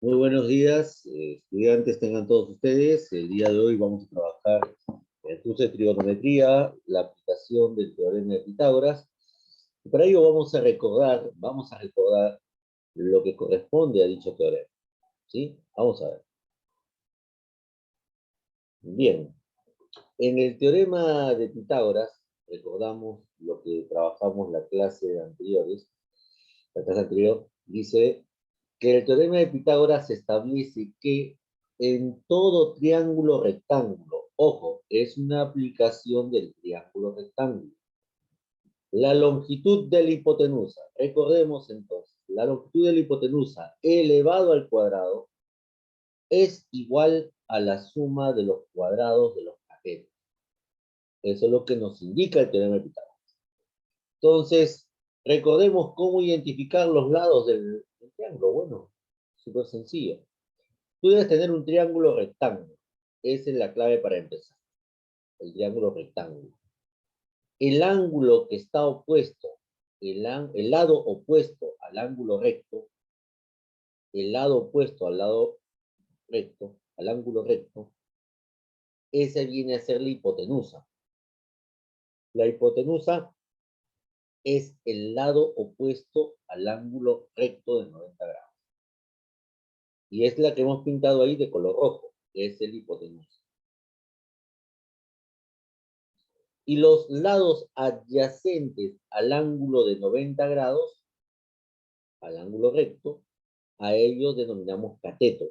Muy buenos días, estudiantes, tengan todos ustedes. El día de hoy vamos a trabajar en el curso de trigonometría, la aplicación del teorema de Pitágoras. Y para ello vamos a recordar lo que corresponde a dicho teorema. ¿Sí? Vamos a ver. Bien, en el teorema de Pitágoras, recordamos lo que trabajamos la clase anteriores. La clase anterior dice que el teorema de Pitágoras establece que en todo triángulo rectángulo, ojo, es una aplicación del triángulo rectángulo, la longitud de la hipotenusa, recordemos entonces, la longitud de la hipotenusa elevado al cuadrado es igual a la suma de los cuadrados de los catetos. Eso es lo que nos indica el teorema de Pitágoras. Entonces, recordemos cómo identificar los lados del triángulo. Bueno, súper sencillo. Tú debes tener un triángulo rectángulo. Esa es la clave para empezar. El triángulo rectángulo. El ángulo que está opuesto, el lado opuesto al ángulo recto, el lado opuesto al lado recto, al ángulo recto, ese viene a ser la hipotenusa. La hipotenusa es el lado opuesto al ángulo recto de 90 grados. Y es la que hemos pintado ahí de color rojo, que es el hipotenusa. Y los lados adyacentes al ángulo de 90 grados, al ángulo recto, a ellos denominamos catetos,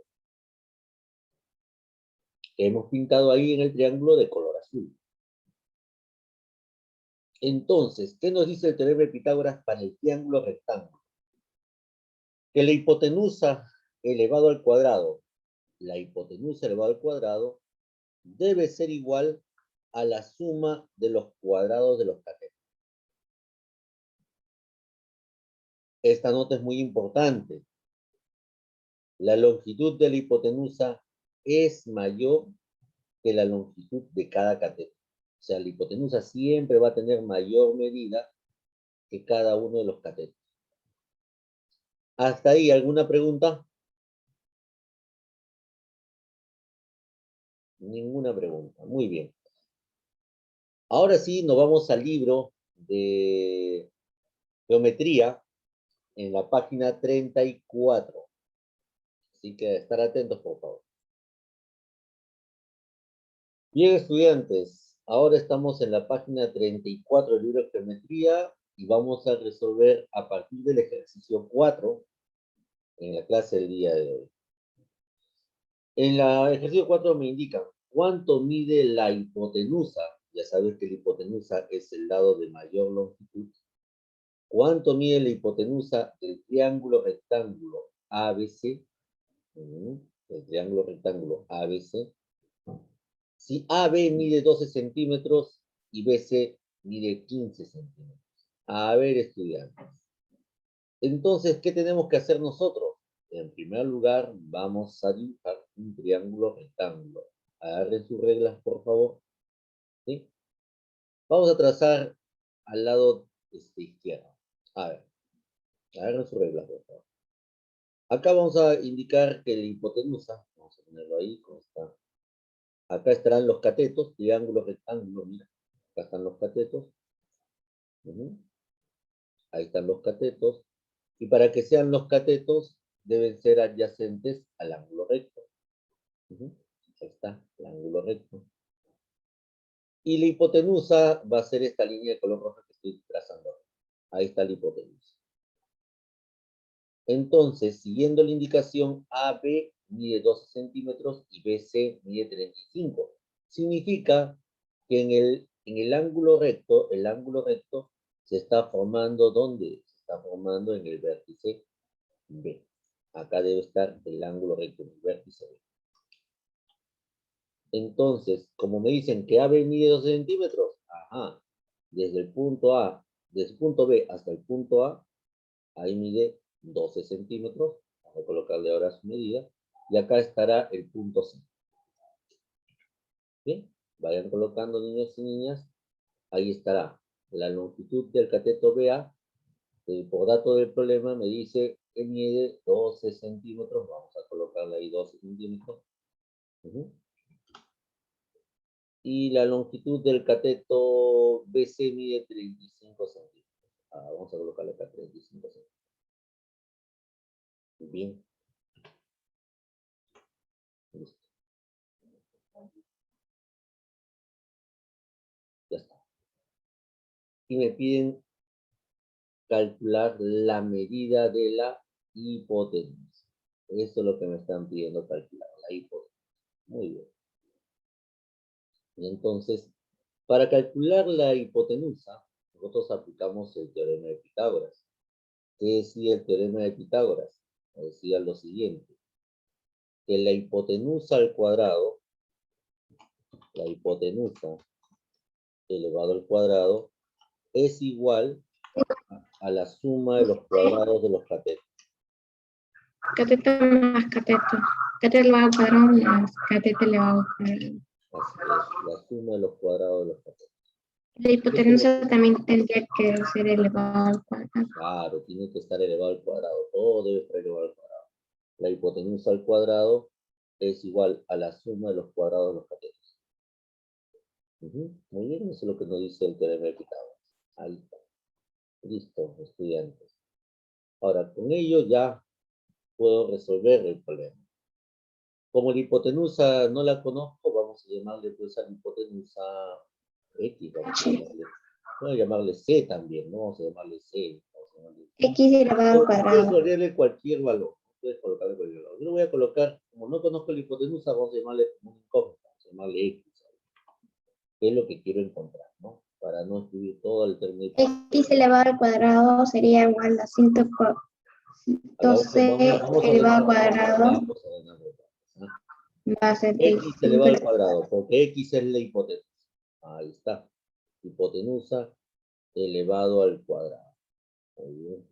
que hemos pintado ahí en el triángulo de color azul. Entonces, ¿qué nos dice el teorema de Pitágoras para el triángulo rectángulo? Que la hipotenusa elevado al cuadrado, debe ser igual a la suma de los cuadrados de los catetos. Esta nota es muy importante. La longitud de la hipotenusa es mayor que la longitud de cada cateto. O sea, la hipotenusa siempre va a tener mayor medida que cada uno de los catetos. ¿Hasta ahí alguna pregunta? Ninguna pregunta. Muy bien. Ahora sí, nos vamos al libro de geometría en la página 34. Así que estar atentos, por favor. Bien, estudiantes, ahora estamos en la página 34 del libro de geometría y vamos a resolver a partir del ejercicio 4 en la clase del día de hoy. En el ejercicio 4 me indican cuánto mide la hipotenusa. Ya sabes que la hipotenusa es el lado de mayor longitud. ¿Cuánto mide la hipotenusa del triángulo rectángulo ABC? El triángulo rectángulo ABC. Si AB mide 12 centímetros y BC mide 15 centímetros. A ver, estudiantes. Entonces, ¿qué tenemos que hacer nosotros? En primer lugar, vamos a dibujar un triángulo rectángulo. Agarren sus reglas, por favor. ¿Sí? Vamos a trazar al lado izquierdo. A ver, agarren sus reglas, por favor. Acá vamos a indicar que la hipotenusa, vamos a ponerlo ahí, como está. Acá estarán los catetos, triángulo rectángulo, mira. Acá están los catetos. Ahí están los catetos. Y para que sean los catetos, deben ser adyacentes al ángulo recto. Ahí está, el ángulo recto. Y la hipotenusa va a ser esta línea de color roja que estoy trazando. Ahí está la hipotenusa. Entonces, siguiendo la indicación, AB mide 12 centímetros y BC mide 35. Significa que en el ángulo recto se está formando, ¿dónde? Se está formando en el vértice B. Acá debe estar el ángulo recto en el vértice B. Entonces, como me dicen que AB mide 12 centímetros, ajá, desde el punto B hasta el punto A, ahí mide 12 centímetros. Vamos a colocarle ahora su medida. Y acá estará el punto C. Bien, vayan colocando, niños y niñas. Ahí estará la longitud del cateto BA. Por dato del problema me dice que mide 12 centímetros, vamos a colocarle ahí 12 centímetros. Y la longitud del cateto BC mide 35 centímetros. Vamos a colocarle acá 35 centímetros. Bien. Listo. Ya está. Y me piden calcular la medida de la hipotenusa. Eso es lo que me están pidiendo calcular, la hipotenusa. Muy bien. Y entonces, para calcular la hipotenusa, nosotros aplicamos el teorema de Pitágoras. ¿Qué decía el teorema de Pitágoras? Decía lo siguiente, que la hipotenusa al cuadrado, la hipotenusa elevado al cuadrado, es igual a la suma de los cuadrados de los catetos. Cateto más cateto. Cateto elevado al cuadrado más cateto elevado al cuadrado. Así es, la suma de los cuadrados de los catetos. La hipotenusa también tendría que ser elevado al cuadrado. Claro, tiene que estar elevado al cuadrado. Todo debe estar elevado al cuadrado. La hipotenusa al cuadrado es igual a la suma de los cuadrados de los catetos. Muy bien, eso es lo que nos dice el teorema de Pitágoras. Ahí está. Listo, estudiantes. Ahora, con ello ya puedo resolver el problema. Como la hipotenusa no la conozco, vamos a llamarle pues a la hipotenusa X. Vamos a llamarle C también, ¿no? Vamos a llamarle C. X elevado al Puedes cuadrado. ponerle cualquier valor. Puedes colocarle cualquier valor. Yo lo voy a colocar, como no conozco la hipotenusa, vamos a llamarle como un incógnito. Vamos a llamarle X. ¿Qué es lo que quiero encontrar, no? Para no escribir todo el término. X elevado al cuadrado sería igual a 112 elevado al cuadrado más X elevado al 75. cuadrado, porque X es la hipotenusa. Ahí está. Hipotenusa elevado al cuadrado. Muy bien.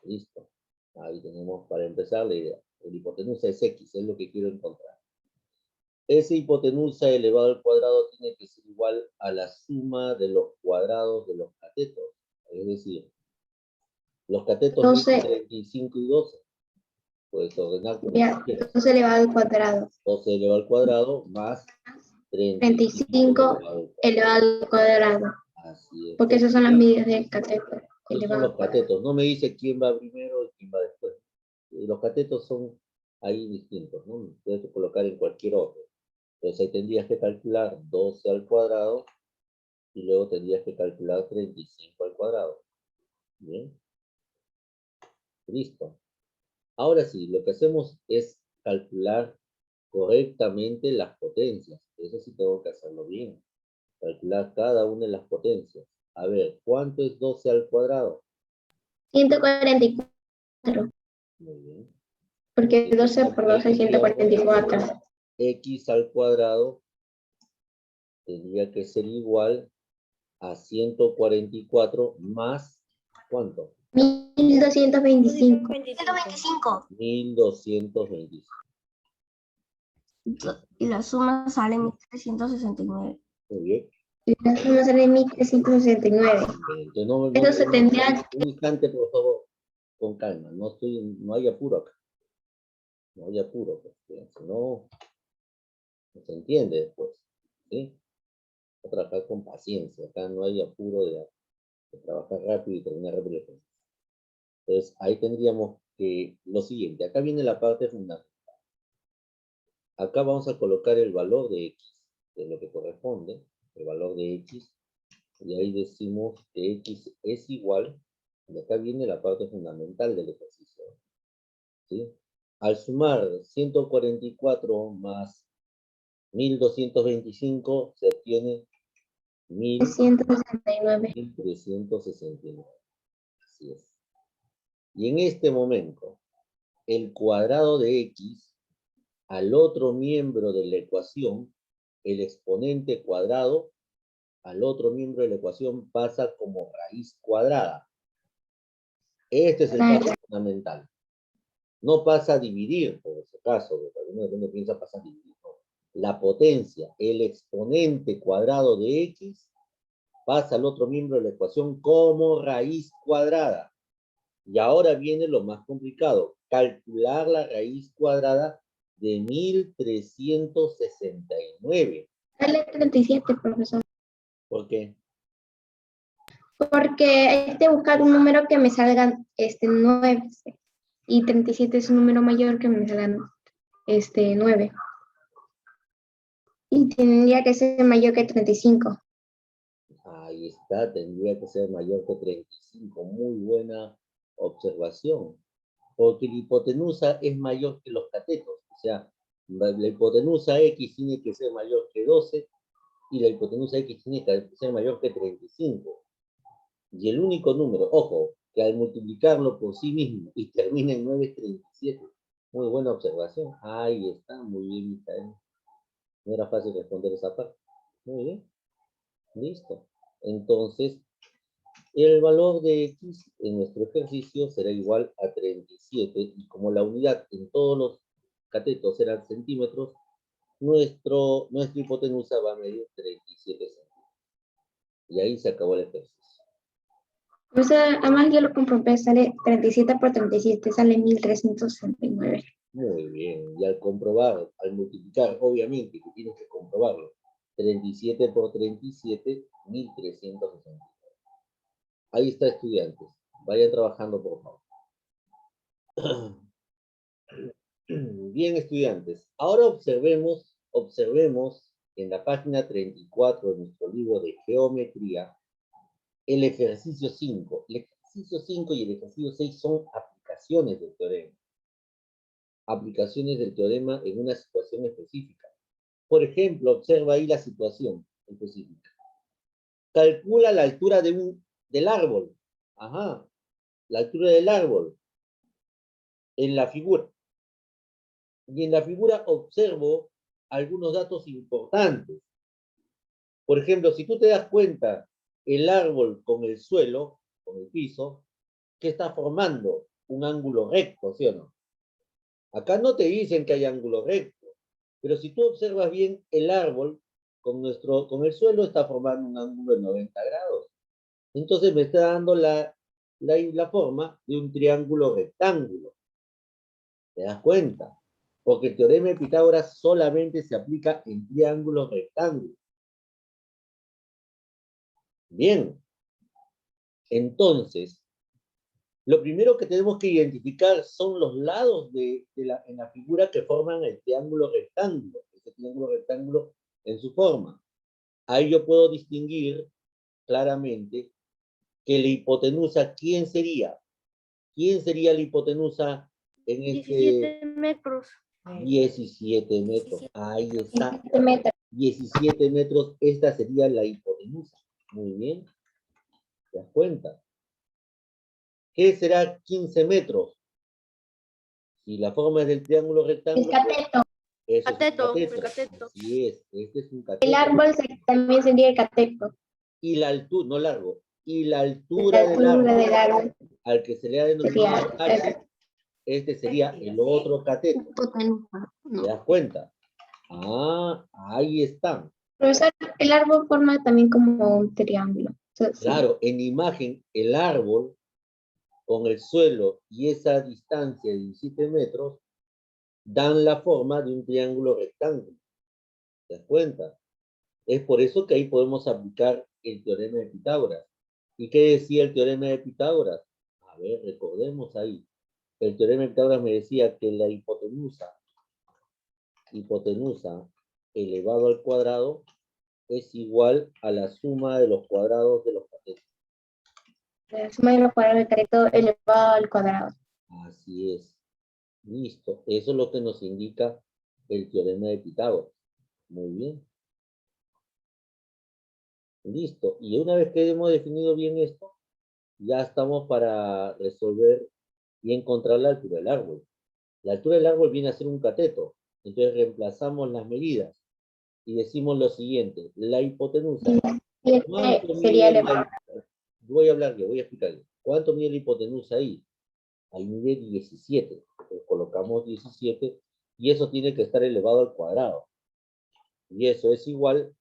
Listo. Ahí tenemos para empezar la idea. El hipotenusa es X, es lo que quiero encontrar. Ese hipotenusa elevado al cuadrado tiene que ser igual a la suma de los cuadrados de los catetos. Es decir, los catetos 12. 35 y 12. Puedes ordenar como Ya, quieras. 12 elevado al cuadrado. 12 elevado al cuadrado más 35 elevado al cuadrado. Así es. Porque esas son las medidas del cateto. Esos son los catetos. No me dice quién va primero y quién va después. Los catetos son ahí distintos, ¿no? Puedes colocar en cualquier orden. Entonces ahí tendrías que calcular 12 al cuadrado y luego tendrías que calcular 35 al cuadrado. Bien. Listo. Ahora sí, lo que hacemos es calcular correctamente las potencias. Eso sí tengo que hacerlo bien. Calcular cada una de las potencias. A ver, ¿cuánto es 12 al cuadrado? 144. Muy bien. Porque 12 por 12 es 144. X al cuadrado tendría que ser igual a 144 más, ¿cuánto? 1225. 125. 1225. Y la suma sale 1369. Muy bien. Y la suma sale 1369. Entonces, no, Eso se tendría un instante, por favor, con calma. No hay apuro acá. No hay apuro, porque si no, no se entiende después. ¿Sí? Hay que trabajar con paciencia. Acá no hay apuro de trabajar rápido y terminar rápido. Entonces, ahí tendríamos que lo siguiente. Acá viene la parte fundamental. Acá vamos a colocar el valor de X, que es lo que corresponde, el valor de X, y ahí decimos que X es igual, y acá viene la parte fundamental del ejercicio, ¿sí? Al sumar 144 más 1225, se obtiene 369. 1369. Así es. Y en este momento, el cuadrado de X al otro miembro de la ecuación, el exponente cuadrado al otro miembro de la ecuación pasa como raíz cuadrada. Este es el paso fundamental. No pasa a dividir, por ese caso, porque alguno piensa pasa a dividir. No. La potencia, el exponente cuadrado de X, pasa al otro miembro de la ecuación como raíz cuadrada. Y ahora viene lo más complicado, calcular la raíz cuadrada de 1369. Dale 37, profesor. ¿Por qué? Porque hay que buscar un número que me salgan 9. Y 37 es un número mayor que me salgan 9. Y tendría que ser mayor que 35. Ahí está, tendría que ser mayor que 35. Muy buena observación. Porque la hipotenusa es mayor que los catetos. O sea, la hipotenusa X tiene que ser mayor que 12 y la hipotenusa X tiene que ser mayor que 35. Y el único número, ojo, que al multiplicarlo por sí mismo y termina en 9 es 37. Muy buena observación. Ahí está, muy bien, Micaela. No era fácil responder esa parte. Muy bien. Listo. Entonces, el valor de X en nuestro ejercicio será igual a 37 y como la unidad en todos los catetos eran centímetros, nuestra hipotenusa va a medir 37 centímetros. Y ahí se acabó el ejercicio. O sea, además yo lo comprobé, sale 37 por 37, sale 1369. Muy bien. Y al comprobar, al multiplicar, obviamente que tienes que comprobarlo, 37 por 37, 1360. Ahí está, estudiantes. Vayan trabajando, por favor. Bien, estudiantes. Ahora observemos en la página 34 de nuestro libro de geometría el ejercicio 5. El ejercicio 5 y el ejercicio 6 son aplicaciones del teorema. Aplicaciones del teorema en una situación específica. Por ejemplo, observa ahí la situación específica. Calcula la altura del árbol. Ajá. La altura del árbol en la figura. Y en la figura observo algunos datos importantes. Por ejemplo, si tú te das cuenta, el árbol con el suelo, con el piso, ¿qué está formando? Un ángulo recto, ¿sí o no? Acá no te dicen que hay ángulo recto, pero si tú observas bien, el árbol con el suelo está formando un ángulo de 90 grados. Entonces me está dando la forma de un triángulo rectángulo. ¿Te das cuenta? Porque el teorema de Pitágoras solamente se aplica en triángulos rectángulos. Bien. Entonces, lo primero que tenemos que identificar son los lados en la figura que forman el triángulo rectángulo. Este triángulo rectángulo en su forma. Ahí yo puedo distinguir claramente que la hipotenusa, ¿quién sería? ¿Quién sería la hipotenusa en este? 17 metros. 17 metros. Ahí está. 17 metros. 17 metros, esta sería la hipotenusa. Muy bien. ¿Te das cuenta? ¿Qué será 15 metros? Si la forma es del triángulo El rectángulo, cateto. eso Cateto, es un el cateto. cateto. Así es, este es un El cateto. árbol también sería el cateto. Y la altura, no largo, y la La altura del altura árbol del árbol al que se le ha denominado H, este sería el otro cateto. ¿Te das cuenta? Ah, ahí están. Profesor, el árbol forma también como un triángulo. Sí. Claro, en imagen, el árbol con el suelo y esa distancia de 17 metros dan la forma de un triángulo rectángulo. ¿Te das cuenta? Es por eso que ahí podemos aplicar el teorema de Pitágoras. ¿Y qué decía el teorema de Pitágoras? A ver, recordemos ahí. El teorema de Pitágoras me decía que la hipotenusa elevado al cuadrado es igual a la suma de los cuadrados de los catetos. La suma de los cuadrados del cateto elevado al cuadrado. Así es. Listo. Eso es lo que nos indica el teorema de Pitágoras. Muy bien. Listo. Y una vez que hemos definido bien esto, ya estamos para resolver y encontrar la altura del árbol. La altura del árbol viene a ser un cateto. Entonces reemplazamos las medidas y decimos lo siguiente. La hipotenusa. Y ¿Cuánto sería mide elevado. voy a explicarle. ¿Cuánto mide la hipotenusa ahí? Ahí mide 17. Entonces colocamos 17 y eso tiene que estar elevado al cuadrado. Y eso es igual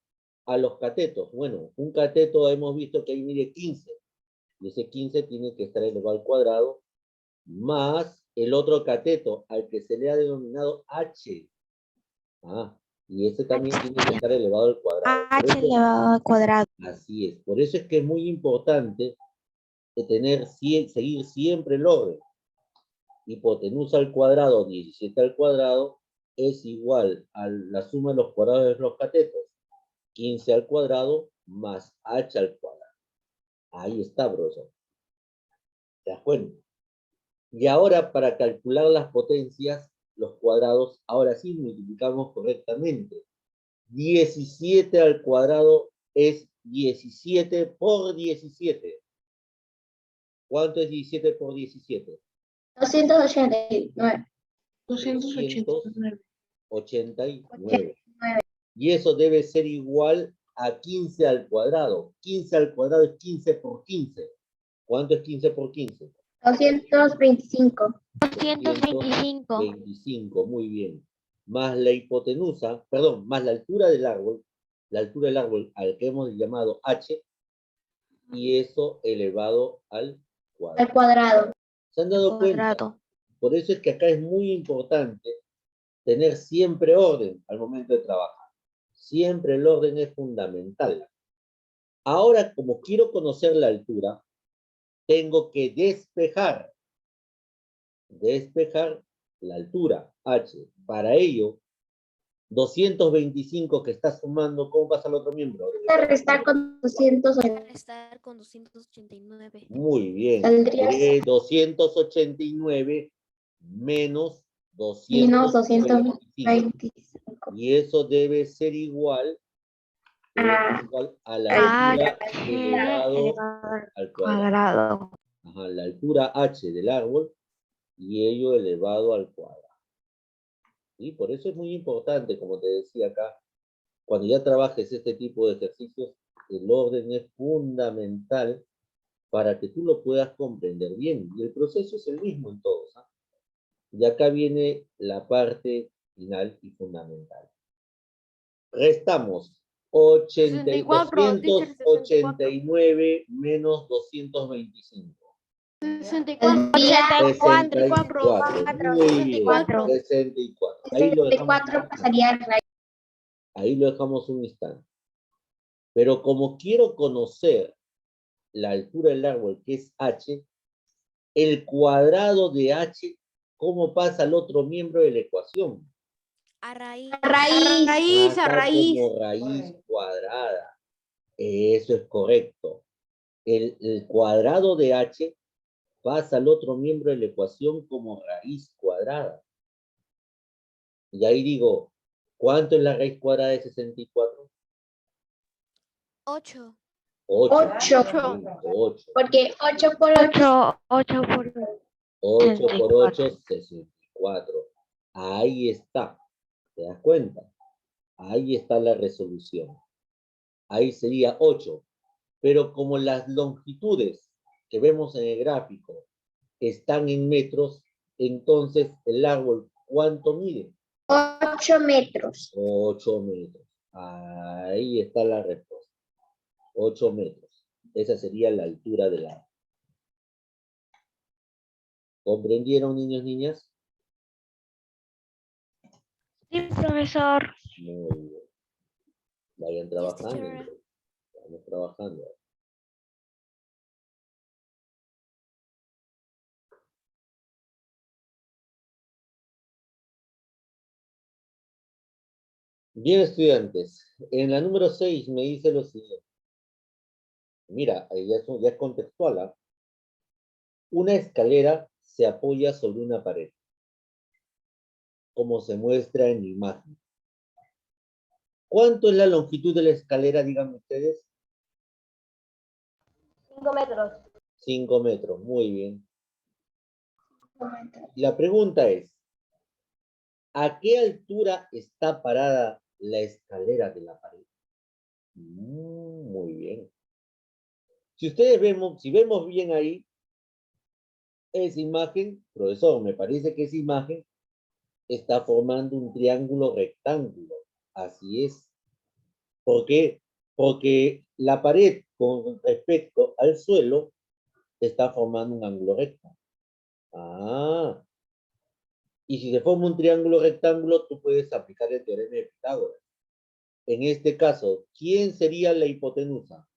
a los catetos. Bueno, un cateto hemos visto que ahí mide 15. Y ese 15 tiene que estar elevado al cuadrado más el otro cateto, al que se le ha denominado H. Y ese también tiene que estar elevado al cuadrado. H elevado al cuadrado. Así es. Por eso es que es muy importante seguir siempre el orden. Hipotenusa al cuadrado, 17 al cuadrado, es igual a la suma de los cuadrados de los catetos. 15 al cuadrado más h al cuadrado. Ahí está, profesor. ¿Te das cuenta? Y ahora, para calcular las potencias, los cuadrados, ahora sí multiplicamos correctamente. 17 al cuadrado es 17 por 17. ¿Cuánto es 17 por 17? 289. 289. Y eso debe ser igual a 15 al cuadrado. 15 al cuadrado es 15 por 15. ¿Cuánto es 15 por 15? 225. 225, muy bien. Más la hipotenusa, perdón, más la altura del árbol al que hemos llamado h, y eso elevado al cuadrado. Al cuadrado. ¿Se han dado cuenta? Por eso es que acá es muy importante tener siempre orden al momento de trabajar. Siempre el orden es fundamental. Ahora, como quiero conocer la altura, tengo que despejar la altura, h. Para ello, 225 que está sumando, ¿cómo pasa al otro miembro? Restar con 289. Restar con 289. Muy bien. Saldría 289 menos menos 225. 225. Y eso debe ser igual a la altura elevado al cuadrado. Ajá, la altura h del árbol y ello elevado al cuadrado. Y por eso es muy importante, como te decía acá, cuando ya trabajes este tipo de ejercicios, el orden es fundamental para que tú lo puedas comprender bien. Y el proceso es el mismo en todos. Y acá viene la parte final y fundamental. Restamos 289 menos 225. 64. 64. Muy bien. 64. Ahí lo dejamos. 64 pasaría al raíz. Ahí lo dejamos un instante. Pero como quiero conocer la altura del árbol, que es h, el cuadrado de h, ¿cómo pasa al otro miembro de la ecuación? A raíz. Pasa como raíz cuadrada. Eso es correcto. El cuadrado de h pasa al otro miembro de la ecuación como raíz cuadrada. Y ahí digo, ¿cuánto es la raíz cuadrada de 64? 8. 8. 8. Porque 8 por 8. 8 por 8 por 8, 64. Ahí está. ¿Te das cuenta? Ahí está la resolución. Ahí sería 8. Pero como las longitudes que vemos en el gráfico están en metros, entonces el árbol, ¿cuánto mide? 8 metros. 8 metros. Ahí está la respuesta. 8 metros. Esa sería la altura del árbol. ¿Comprendieron, niños, niñas? Sí, profesor. Muy bien. Vayan trabajando. Vamos trabajando. Bien, estudiantes. En la número 6 me dice lo siguiente. Mira, ahí ya es contextual. ¿Ah? Una escalera se apoya sobre una pared, como se muestra en la imagen. ¿Cuánto es la longitud de la escalera, díganme ustedes? 5 metros. 5 metros, muy bien. La pregunta es, ¿a qué altura está parada la escalera de la pared? Muy bien. Si vemos bien ahí, esa imagen, profesor, me parece que esa imagen está formando un triángulo rectángulo. Así es. ¿Por qué? Porque la pared con respecto al suelo está formando un ángulo recto. Ah, y si se forma un triángulo rectángulo, tú puedes aplicar el teorema de Pitágoras. En este caso, ¿quién sería la hipotenusa?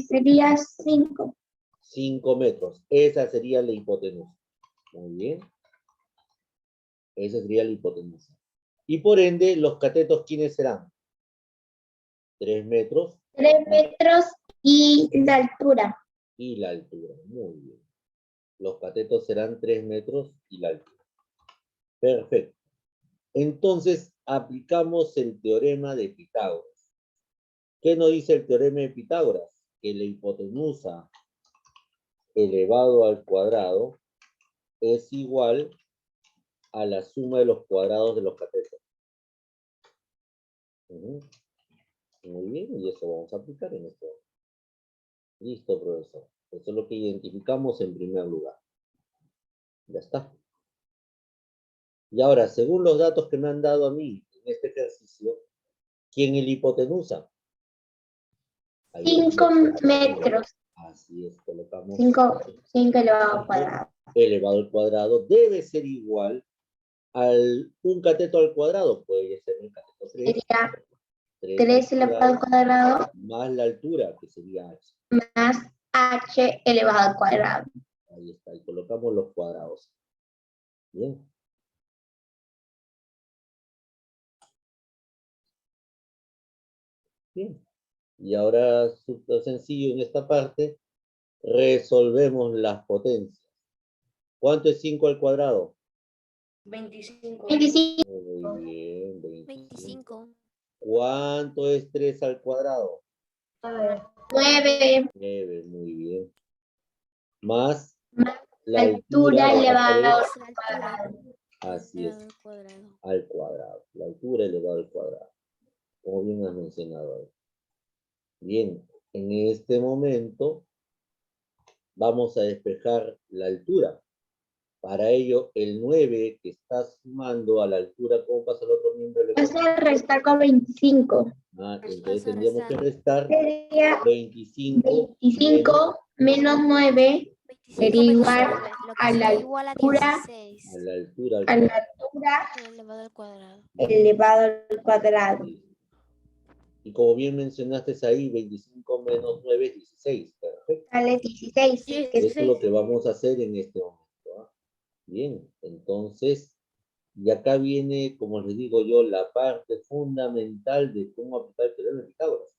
Sería 5. 5 metros. Esa sería la hipotenusa. Muy bien. Esa sería la hipotenusa. Y por ende, los catetos, ¿quiénes serán? 3 metros 3 metros y la altura. y la altura. Muy bien. Los catetos serán 3 metros y la altura. Perfecto. Entonces, aplicamos el teorema de Pitágoras. ¿Qué nos dice el teorema de Pitágoras? Que la hipotenusa elevado al cuadrado es igual a la suma de los cuadrados de los catetos. Muy bien, y eso vamos a aplicar en esto. Listo, profesor. Eso es lo que identificamos en primer lugar. Ya está. Y ahora, según los datos que me han dado a mí en este ejercicio, ¿quién es la hipotenusa? Ahí 5 metros. Así es, colocamos 5 elevado al cuadrado. elevado al cuadrado debe ser igual al un cateto al cuadrado. Puede ser el cateto 3. Sería 3 3 elevado al cuadrado más la altura, que sería h. más h elevado al cuadrado. Ahí está, y colocamos los cuadrados. Bien. Bien. Y ahora, súper sencillo en esta parte, resolvemos las potencias. ¿Cuánto es 5 al cuadrado? 25. Muy bien, 25. 25. ¿Cuánto es 3 al cuadrado? 9. 9, muy bien. Más la Altura altura de la elevada pared. Más la altura Así es, elevado al cuadrado. al cuadrado. La altura elevada al cuadrado. Como bien has mencionado ahí. Bien, en este momento vamos a despejar la altura. Para ello, el 9 que está sumando a la altura, ¿cómo pasa el otro miembro del Vas a restar con 25. entonces Vas a tendríamos que restar. restar Sería 25 25 menos 9 25 sería menos igual 9, lo que a la sería igual a altura, 16 a la altura al a la cuadrado. altura elevado al cuadrado. elevado al cuadrado. Y como bien mencionaste ahí, 25 menos 9 es 16. Perfecto. Sale 16. Sí, que Esto es lo que vamos a hacer en este momento. ¿Ah? Bien, entonces, y acá viene, como les digo yo, la parte fundamental de cómo aplicar el teorema de Pitágoras.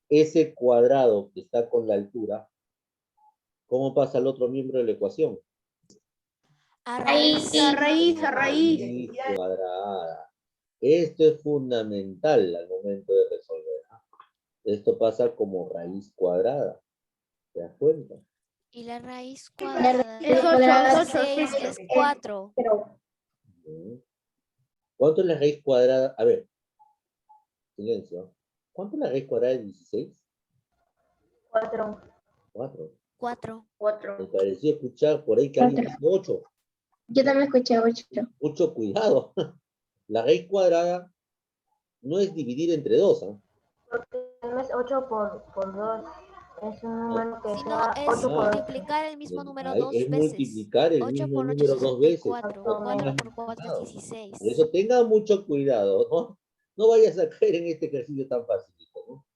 Ese cuadrado que está con la altura, ¿cómo pasa al otro miembro de la ecuación? A raíz, raíz. Raíz cuadrada. Esto es fundamental al momento de resolver. ¿Ah? Esto pasa como raíz cuadrada. ¿Te das cuenta? Y la raíz La cuadrada raíz de cuadrada 16 es 4. Bien. ¿Cuánto es la raíz cuadrada? A ver, silencio. ¿Cuánto es la raíz cuadrada de 16? 4. 4. 4. Me pareció escuchar por ahí que alguien dice 8. Yo también escuché 8. Mucho cuidado. La raíz cuadrada no es dividir entre 2. ¿Eh? Porque no es 8 por 2. Es un número que Si no, sea es 8 por 8. multiplicar el mismo número Ahí 2 es veces. multiplicar el 8 mismo por 8 número es 2 veces. 64. No 4 tengas por 4 es cuidado. 16. Por eso tenga mucho cuidado, ¿no? No vayas a caer en este ejercicio tan facilito, ¿no?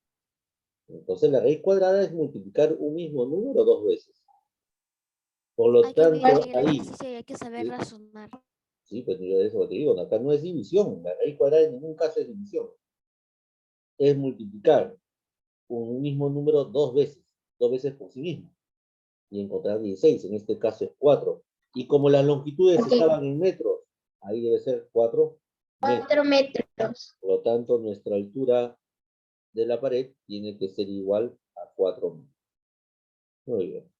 Entonces la raíz cuadrada es multiplicar un mismo número 2 veces. Por lo Hay que tanto, mirar el ahí, ejercicio y hay que saber razonar. sí, pues yo eso te digo, acá no es división, la raíz cuadrada en ningún caso es división. Es multiplicar un mismo número 2 veces por sí mismo. Y encontrar 16, en este caso es 4. Y como las longitudes estaban en metros, ahí debe ser 4 metros. 4 metros. Por lo tanto, nuestra altura de la pared tiene que ser igual a 4 metros. Muy bien.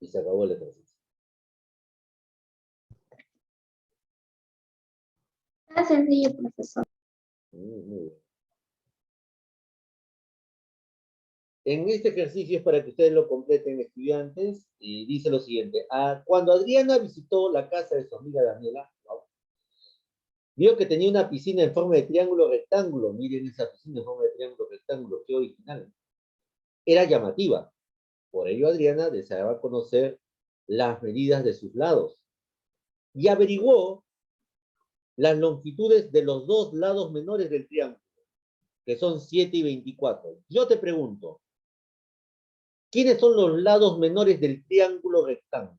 Y se acabó el ejercicio. Está sencillo, profesor. Muy bien. En este ejercicio es para que ustedes lo completen, estudiantes, y dice lo siguiente. Cuando Adriana visitó la casa de su amiga Daniela, vio que tenía una piscina en forma de triángulo rectángulo. Miren esa piscina en forma de triángulo rectángulo, qué original. Era llamativa. Por ello, Adriana deseaba conocer las medidas de sus lados y averiguó las longitudes de los dos lados menores del triángulo, que son 7 y 24. Yo te pregunto, ¿quiénes son los lados menores del triángulo rectángulo?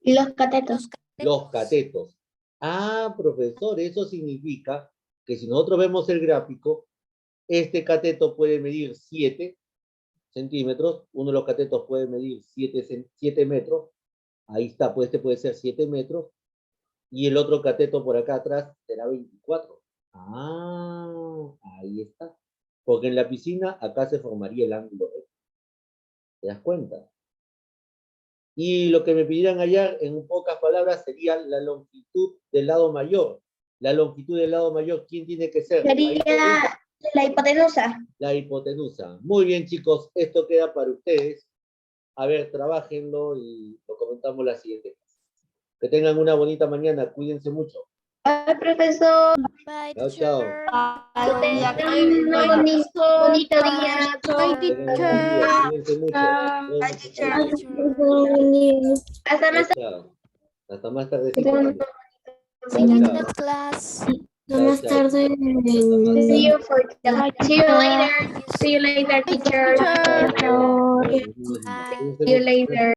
Y los catetos. Los catetos. Ah, profesor, eso significa que si nosotros vemos el gráfico, este cateto puede medir 7 centímetros, uno de los catetos puede medir 7 metros, ahí está, pues este puede ser 7 metros, y el otro cateto por acá atrás será 24. Ah, ahí está. Porque en la piscina acá se formaría el ángulo recto. ¿Te das cuenta? Y lo que me pidieran hallar, en pocas palabras, sería la longitud del lado mayor. La longitud del lado mayor, ¿quién tiene que ser? Sería la hipotenusa. La hipotenusa. Muy bien, chicos, esto queda para ustedes. A ver, trabájenlo y lo comentamos la siguiente clase. Que tengan una bonita mañana, cuídense mucho. Ay, profesor. Bye, Chao, teacher. chao. Que tengan un bonito día. Que tengan un buen día, cuídense mucho. Bye, teacher. Hasta más Chao. Hasta más tardecito. tarde. See you Chao. next class. Más tarde. See you later. See you later, teacher. Chao. Bye. Cuídense See you mucho. later.